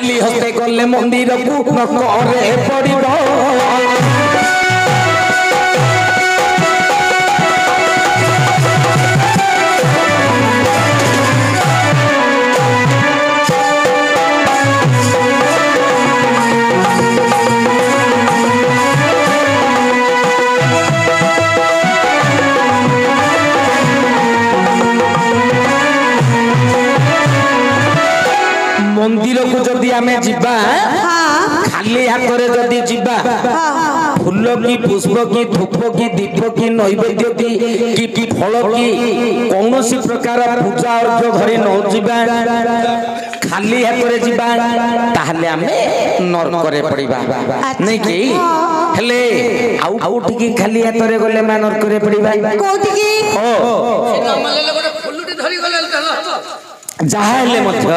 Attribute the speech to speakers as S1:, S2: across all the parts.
S1: खाली हस्ते गले मंदिर को नकरे पड़िबो मंदिर को जदि आमे जिबा खाली हाथ रे जदि जिबा फूल की पुष्प की धूप की दीप की नैवेद्य की फल की कौनसी प्रकार पूजा अर्घ्य धरी न जिबा खाली हाथ रे जिबा ताहले आमे नरक रे पड़िबा नै कि हेले आउ टिकी खाली हाथ रे गले मा नरक रे पड़िबा कोठी की ओ नमले गोटे फुलुटी धरी गले जहा हेले मध्य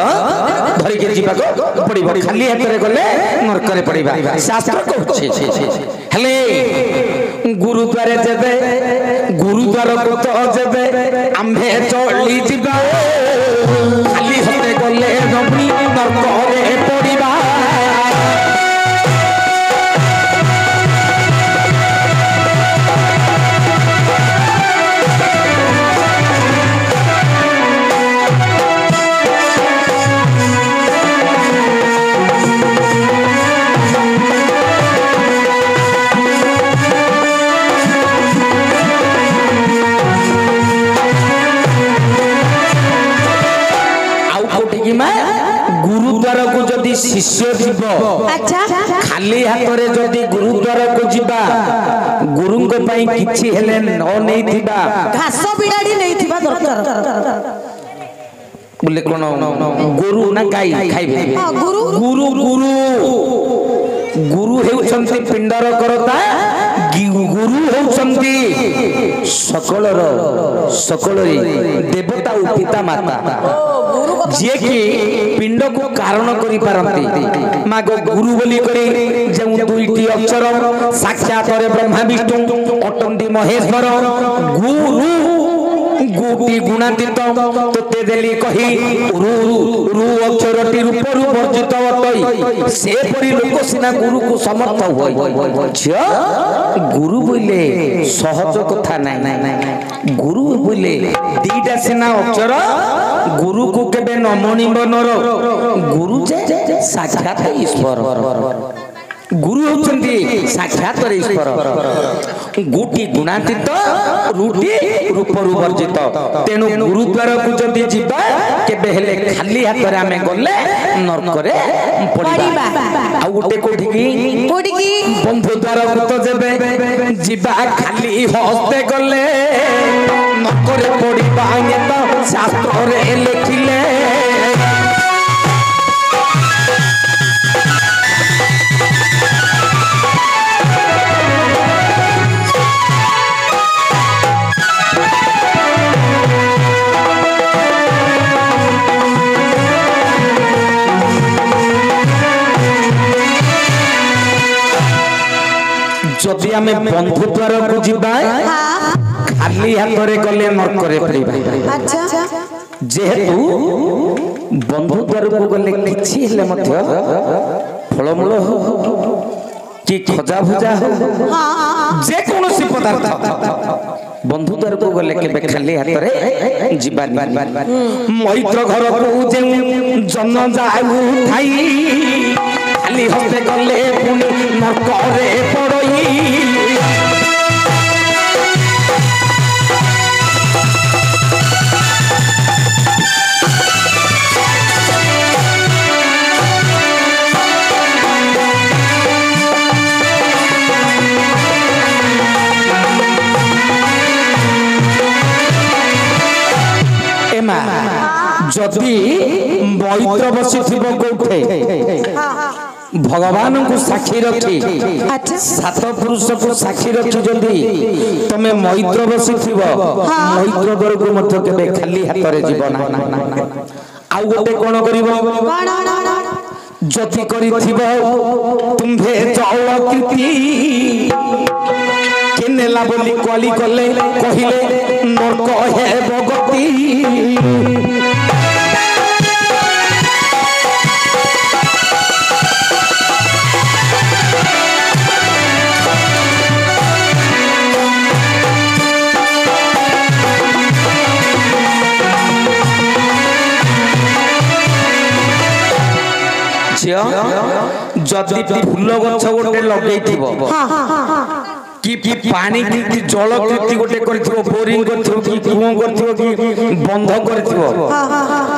S1: धरी के जीवा को पड़िबो खाली हाथ रे गले नरक रे पड़िबा शास्त्र कहछि हेले गुरुद्वार जेबे गुरुद्वार को तो जेबे आम्भे चली जीवा खाली हाथ गले नबी नरक रे पड़िबा गुरुद्वार को जदि शिष्य जीव खाली हाथ रे जदि गुरुद्वार को जीवा गुरु को पई किछि हेले न नै थिबा घास बिडाडी नै थिबा दरकार बोले कोन गुरु ना गाई खाइबे गुरु गुरु गुरु गुरु हेउछंती पिंडर करता गुरु हेउछंती सकलर सकलरी देवता उ पिता माता जे कि पिंड को कारण करि पारंती मागो गुरु बोली करी जे दुईटी अक्षर साक्षात रे ब्रह्मा विष्णु अटंती महेश्वर गुरु गुटी गुणातीत तोते देली कही रु रु अक्षरटी रूप रु वर्जित होई से परि लोक सिना गुरु को समर्थ होई छ गुरु बोले सहज कथा नै गुरु बोले दीटा सिना अक्षर गुरु को केबे नमणि बनर गुरु जे साक्षात ईश्वर गुरु होचंती साक्षात ईश्वर गुटी गुणातीत रुटी रूप वर्जित तेनु गुरुद्वार को जदि जीवा केबे हेले खाली हाथ रे आमे गले नरक रे पड़िबा आ गुटे कोठी की बंधु द्वार को तो जेबे जीवा खाली हस्ते गले नरक रे पड़िबा ये तो शास्त्र रे लिखिले जदि आमे बंधु द्वार को जीवा खाली हाथ रे गले नरक रे पड़िबा अच्छा जेहेतु बंधु द्वार को गले किछि हेले मध्य फलमूल कि खजा भुजा जे कोनोसी पदार्थ बंधु द्वार को गले केबे खाली हाथ रे जीवा मैत्र घर को जे जन जाऊ थाई खाली हस्ते गले पुनी नरक रे पड़ई एमा जदि मैत्र बसी थिबो कोठे भगवान को साक्षी रखी सात पुरुष को साक्षी रखी जदि तमे मैत्र बसी थिबो मैत्र घर को मध्य केबे खाली हाथ रे जीवन आ गोटे कोन करिवो जति करी थिबो तुम्भे चौल कीर्ति केनेला बोली कली कले कहिले नरक हे भगति झियो जदि फूल गछ गोटे लगेइथिबो कि पानी की जल कृति गोटे करथिबो बोरिंग करथिबो कि कुओं करथिबो कि बंध करथिबो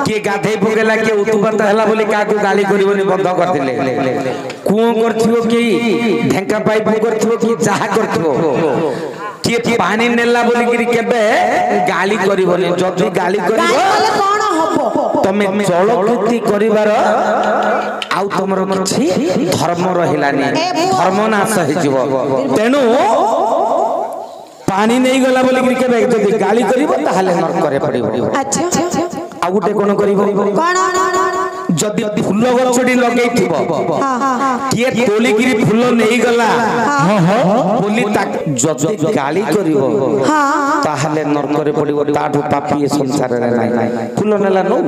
S1: कि गाधे पकेला कि उतुपात हला बोली काकू गाली करबोनी बंध करथिले कुओं करथिबो कि ढेंका पाइप करथिबो कि जाहा करथिबो कि पानी नेला बोली कि केबे गाली करबोनी जदि गाली करबो कोन हबो तमे जल कृति करिवार आउ तमरो किछि धर्म रहिलानी धर्म नाश हिजिबो तेनु पानी नहीं गला बोली कि केबे जदि गाली करिवो ताहाले नरक करे पड़िबो अच्छा आ गुटे कोन करिवो कोन जदि फूल गछडी लगेइथिबो किए तोली गिरी फूल नहीं गला बोली ता जदि गाली करिवो ताहाले नरक करे पड़िबो ताठू पापी ए संसार रे नाही फूल नेला नो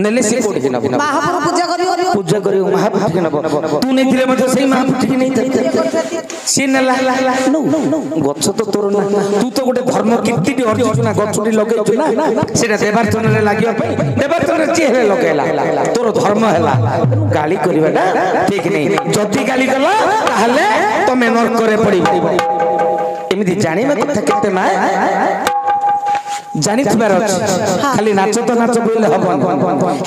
S1: नेले से कोडी ना महाप्रभु पूजा करियो महाप्रभु के नबो तू नै थिले मते सही महाप्रभु के नै से नेला नो गछ तो तोर ना तू तो गोटे धर्म कीर्ति अर्जित ना गछडी लगेइछु ना सेटा देवार्चन रे लागियो पई देवार्चन रे चेहरे लगेला तोर धर्म हैला गाली करिबाटा ठीक नै जति गाली कला ताहले तमे नरक करे पड़िबो एमिति जानि मते केते ना जानि थबार अछि खाली नाच तो नाच बोले हबन